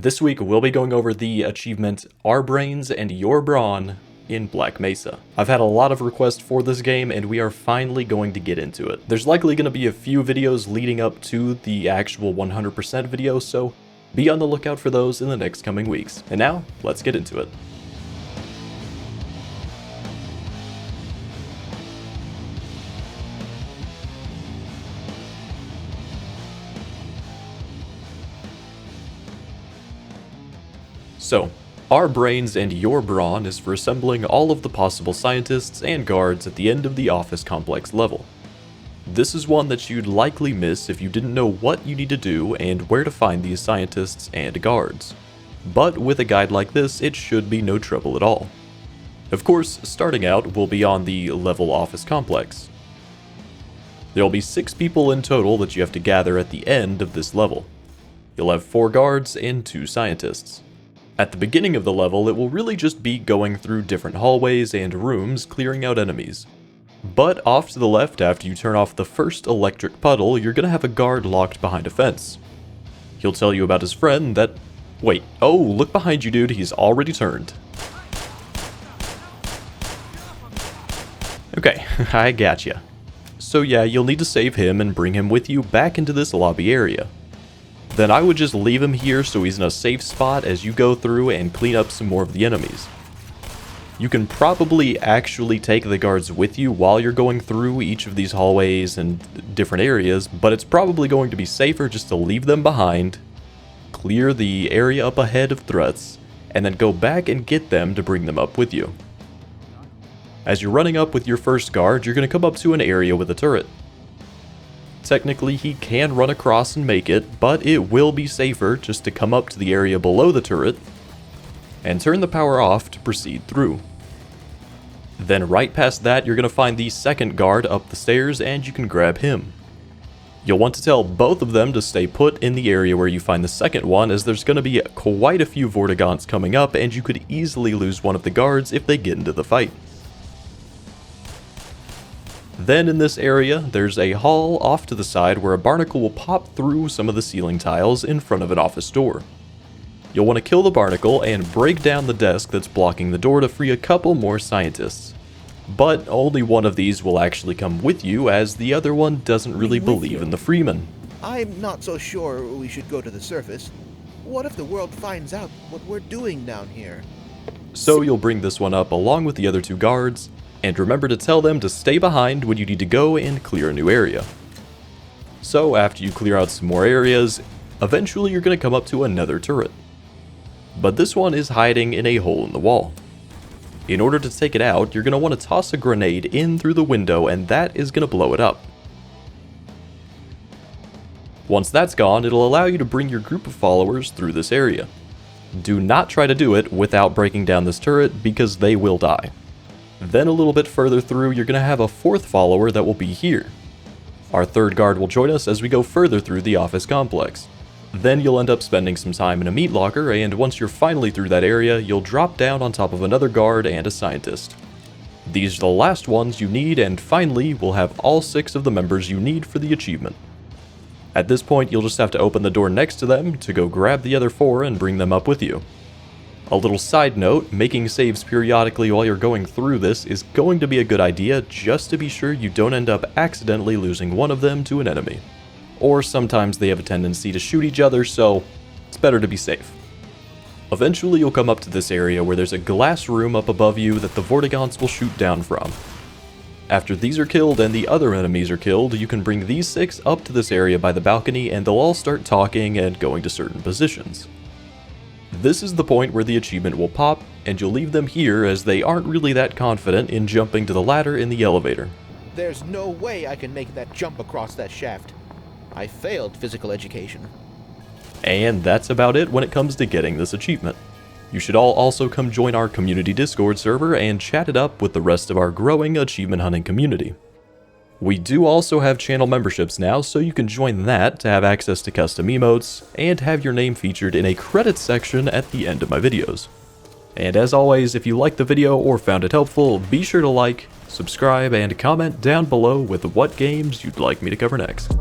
This week, we'll be going over the achievement Our Brains and Your Brawn in Black Mesa. I've had a lot of requests for this game, and we are finally going to get into it. There's likely going to be a few videos leading up to the actual 100% video, so be on the lookout for those in the next coming weeks. And now, let's get into it. So, Our Brains and Your Brawn is for assembling all of the possible scientists and guards at the end of the office complex level. This is one that you'd likely miss if you didn't know what you need to do and where to find these scientists and guards. But with a guide like this, it should be no trouble at all. Of course, starting out, we'll be on the level office complex. There'll be 6 people in total that you have to gather at the end of this level. You'll have 4 guards and 2 scientists. At the beginning of the level, it will really just be going through different hallways and rooms, clearing out enemies. But off to the left, after you turn off the first electric puddle, you're gonna have a guard locked behind a fence. He'll tell you about his friend that... Wait, oh, look behind you, dude, he's already turned. Okay, I gotcha. So yeah, you'll need to save him and bring him with you back into this lobby area. Then I would just leave him here so he's in a safe spot as you go through and clean up some more of the enemies. You can probably actually take the guards with you while you're going through each of these hallways and different areas, but it's probably going to be safer just to leave them behind, clear the area up ahead of threats, and then go back and get them to bring them up with you. As you're running up with your first guard, you're going to come up to an area with a turret. Technically, he can run across and make it, but it will be safer just to come up to the area below the turret and turn the power off to proceed through. Then right past that, you're going to find the second guard up the stairs and you can grab him. You'll want to tell both of them to stay put in the area where you find the second one, as there's going to be quite a few Vortigaunts coming up and you could easily lose one of the guards if they get into the fight. Then in this area, there's a hall off to the side where a barnacle will pop through some of the ceiling tiles in front of an office door. You'll want to kill the barnacle and break down the desk that's blocking the door to free a couple more scientists. But only one of these will actually come with you, as the other one doesn't really believe in the freeman. I'm not so sure we should go to the surface. What if the world finds out what we're doing down here? So you'll bring this one up along with the other 2 guards, and remember to tell them to stay behind when you need to go and clear a new area. So after you clear out some more areas, eventually you're going to come up to another turret. But this one is hiding in a hole in the wall. In order to take it out, you're going to want to toss a grenade in through the window, and that is going to blow it up. Once that's gone, it'll allow you to bring your group of followers through this area. Do not try to do it without breaking down this turret, because they will die. Then a little bit further through, you're going to have a 4th follower that will be here. Our 3rd guard will join us as we go further through the office complex. Then you'll end up spending some time in a meat locker, and once you're finally through that area, you'll drop down on top of another guard and a scientist. These are the last ones you need, and finally, we'll have all 6 of the members you need for the achievement. At this point, you'll just have to open the door next to them to go grab the other 4 and bring them up with you. A little side note, making saves periodically while you're going through this is going to be a good idea, just to be sure you don't end up accidentally losing one of them to an enemy. Or sometimes they have a tendency to shoot each other, so it's better to be safe. Eventually you'll come up to this area where there's a glass room up above you that the Vortigaunts will shoot down from. After these are killed and the other enemies are killed, you can bring these 6 up to this area by the balcony and they'll all start talking and going to certain positions. This is the point where the achievement will pop, and you'll leave them here as they aren't really that confident in jumping to the ladder in the elevator. There's no way I can make that jump across that shaft. I failed physical education. And that's about it when it comes to getting this achievement. You should all also come join our community Discord server and chat it up with the rest of our growing achievement hunting community. We do also have channel memberships now, so you can join that to have access to custom emotes, and have your name featured in a credits section at the end of my videos. And as always, if you liked the video or found it helpful, be sure to like, subscribe, and comment down below with what games you'd like me to cover next.